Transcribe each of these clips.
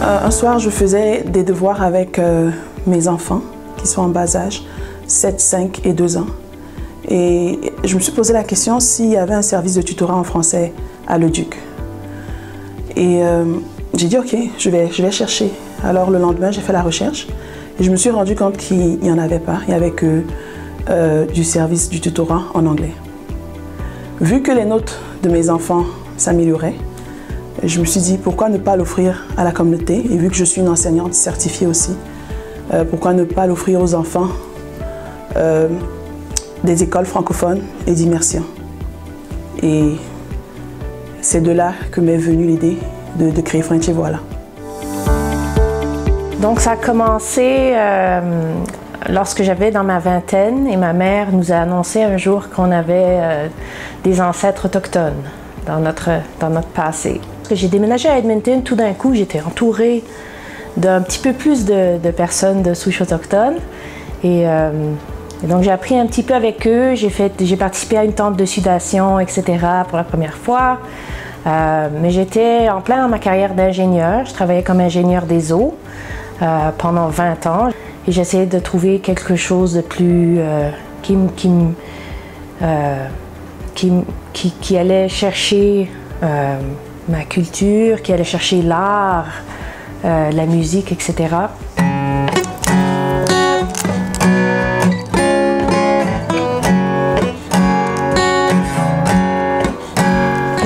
Un soir, je faisais des devoirs avec mes enfants qui sont en bas âge, 7, 5 et 2 ans. Et je me suis posé la question s'il y avait un service de tutorat en français à Leduc. Et j'ai dit ok, je vais chercher. Alors le lendemain, j'ai fait la recherche et je me suis rendu compte qu'il n'y en avait pas. Il n'y avait que du service du tutorat en anglais. Vu que les notes de mes enfants s'amélioraient, je me suis dit pourquoi ne pas l'offrir à la communauté. Et vu que je suis une enseignante certifiée aussi, pourquoi ne pas l'offrir aux enfants des écoles francophones et d'immersion. Et c'est de là que m'est venue l'idée de créer French et Voilà. Donc ça a commencé lorsque j'avais dans ma vingtaine et ma mère nous a annoncé un jour qu'on avait des ancêtres autochtones dans notre passé. J'ai déménagé à Edmonton, tout d'un coup j'étais entourée d'un petit peu plus de personnes de souche autochtone. Et donc j'ai appris un petit peu avec eux, j'ai participé à une tente de sudation, etc. pour la première fois. Mais j'étais en plein dans ma carrière d'ingénieur, je travaillais comme ingénieur des eaux pendant 20 ans. Et j'essayais de trouver quelque chose de plus qui allait chercher ma culture, qui allait chercher l'art, la musique, etc.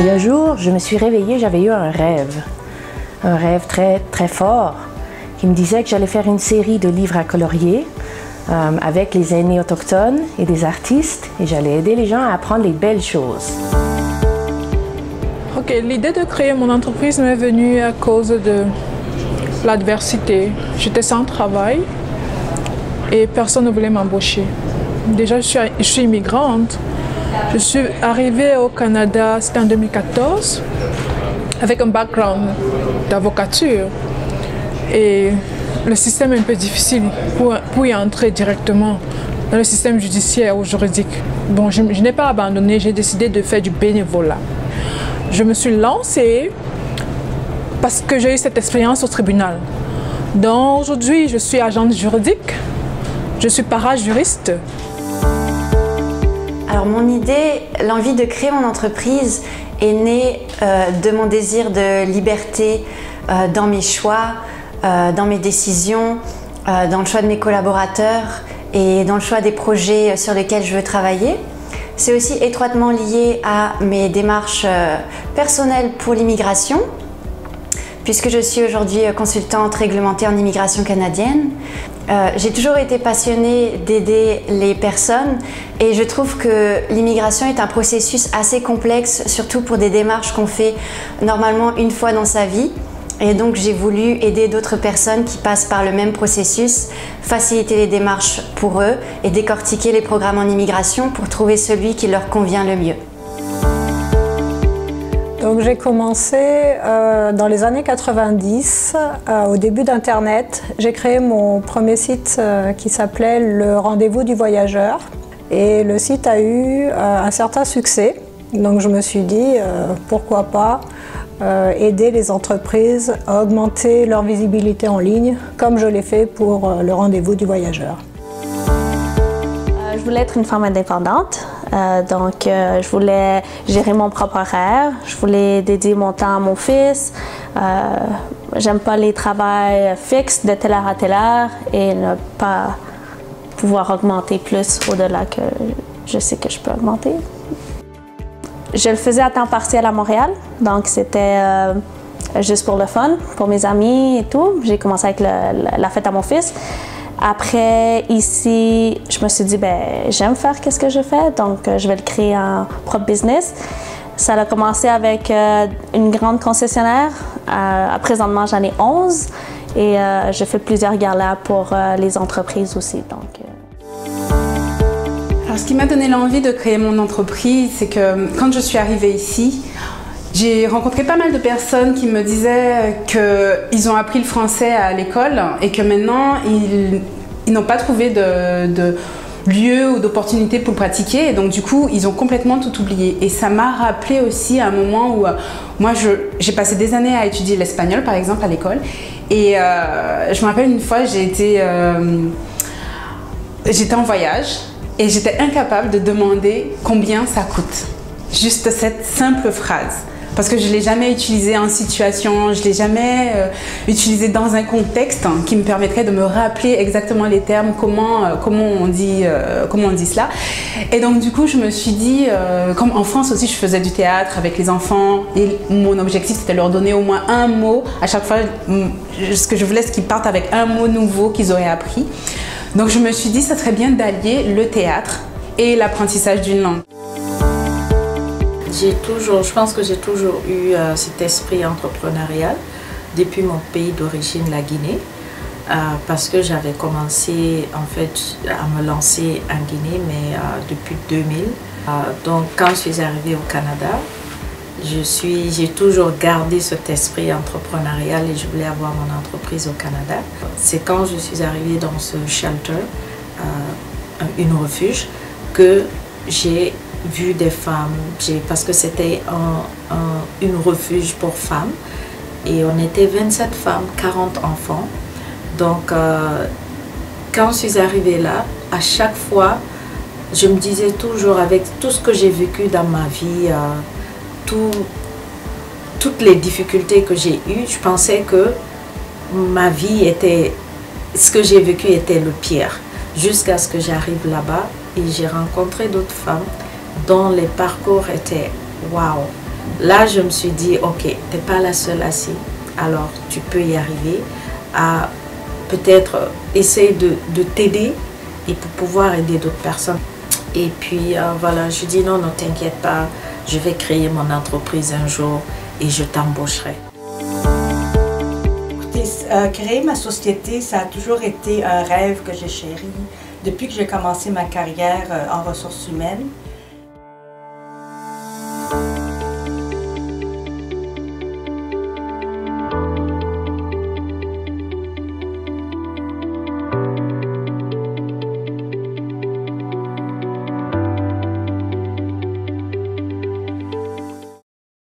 Et un jour, je me suis réveillée, j'avais eu un rêve très, très fort, qui me disait que j'allais faire une série de livres à colorier avec les aînés autochtones et des artistes, et j'allais aider les gens à apprendre les belles choses. Ok, l'idée de créer mon entreprise m'est venue à cause de l'adversité. J'étais sans travail et personne ne voulait m'embaucher. Déjà, je suis immigrante. Je suis arrivée au Canada, c'était en 2014, avec un background d'avocature. Et le système est un peu difficile pour y entrer directement dans le système judiciaire ou juridique. Bon, je n'ai pas abandonné, j'ai décidé de faire du bénévolat. Je me suis lancée parce que j'ai eu cette expérience au tribunal. Donc aujourd'hui, je suis agente juridique, je suis parajuriste. Alors mon idée, l'envie de créer mon entreprise est née de mon désir de liberté dans mes choix, dans mes décisions, dans le choix de mes collaborateurs et dans le choix des projets sur lesquels je veux travailler. C'est aussi étroitement lié à mes démarches personnelles pour l'immigration, puisque je suis aujourd'hui consultante réglementée en immigration canadienne. J'ai toujours été passionnée d'aider les personnes et je trouve que l'immigration est un processus assez complexe, surtout pour des démarches qu'on fait normalement une fois dans sa vie. Et donc j'ai voulu aider d'autres personnes qui passent par le même processus, faciliter les démarches pour eux et décortiquer les programmes en immigration pour trouver celui qui leur convient le mieux. Donc j'ai commencé dans les années 90, au début d'Internet. J'ai créé mon premier site qui s'appelait Le Rendez-vous du Voyageur. Et le site a eu un certain succès. Donc je me suis dit, pourquoi pas aider les entreprises à augmenter leur visibilité en ligne, comme je l'ai fait pour Le Rendez-vous du Voyageur. Je voulais être une femme indépendante, donc je voulais gérer mon propre horaire, je voulais dédier mon temps à mon fils. J'aime pas les travails fixes de telle heure à telle heure et ne pas pouvoir augmenter plus au-delà que je sais que je peux augmenter. Je le faisais à temps partiel à Montréal, donc c'était juste pour le fun, pour mes amis et tout. J'ai commencé avec la fête à mon fils. Après, ici, je me suis dit, ben, j'aime faire ce que je fais, donc je vais le créer en propre business. Ça a commencé avec une grande concessionnaire. Présentement, j'en ai 11 et je fais plusieurs galas pour les entreprises aussi. Donc, Alors, ce qui m'a donné l'envie de créer mon entreprise, c'est que quand je suis arrivée ici, j'ai rencontré pas mal de personnes qui me disaient qu'ils ont appris le français à l'école et que maintenant ils n'ont pas trouvé lieu ou d'opportunité pour le pratiquer. Et donc du coup, ils ont complètement tout oublié. Et ça m'a rappelé aussi à un moment où moi, j'ai passé des années à étudier l'espagnol, par exemple, à l'école. Et je me rappelle une fois, j'étais en voyage et j'étais incapable de demander combien ça coûte. Juste cette simple phrase. Parce que je ne l'ai jamais utilisé en situation, je ne l'ai jamais utilisé dans un contexte qui me permettrait de me rappeler exactement les termes, comment on dit cela. Et donc du coup, je me suis dit, comme en France aussi, je faisais du théâtre avec les enfants et mon objectif c'était de leur donner au moins un mot. À chaque fois, ce que je voulais, c'est qu'ils partent avec un mot nouveau qu'ils auraient appris. Donc je me suis dit, ça serait bien d'allier le théâtre et l'apprentissage d'une langue. Je pense que j'ai toujours eu cet esprit entrepreneurial depuis mon pays d'origine, la Guinée, parce que j'avais commencé en fait à me lancer en Guinée, mais depuis 2000. Donc quand je suis arrivée au Canada, j'ai toujours gardé cet esprit entrepreneurial et je voulais avoir mon entreprise au Canada. C'est quand je suis arrivée dans ce shelter, une refuge, que j'ai vu des femmes, parce que c'était une refuge pour femmes et on était 27 femmes, 40 enfants. Donc quand je suis arrivée là, à chaque fois je me disais toujours, avec tout ce que j'ai vécu dans ma vie, toutes les difficultés que j'ai eues, je pensais que ma vie était, ce que j'ai vécu était le pire, jusqu'à ce que j'arrive là-bas et j'ai rencontré d'autres femmes dont les parcours étaient waouh. Là, je me suis dit, ok, tu n'es pas la seule assise, alors tu peux y arriver à peut-être essayer de t'aider et pour pouvoir aider d'autres personnes. Et puis voilà, je dis non, ne t'inquiète pas, je vais créer mon entreprise un jour et je t'embaucherai. Écoutez, créer ma société, ça a toujours été un rêve que j'ai chéri depuis que j'ai commencé ma carrière en ressources humaines.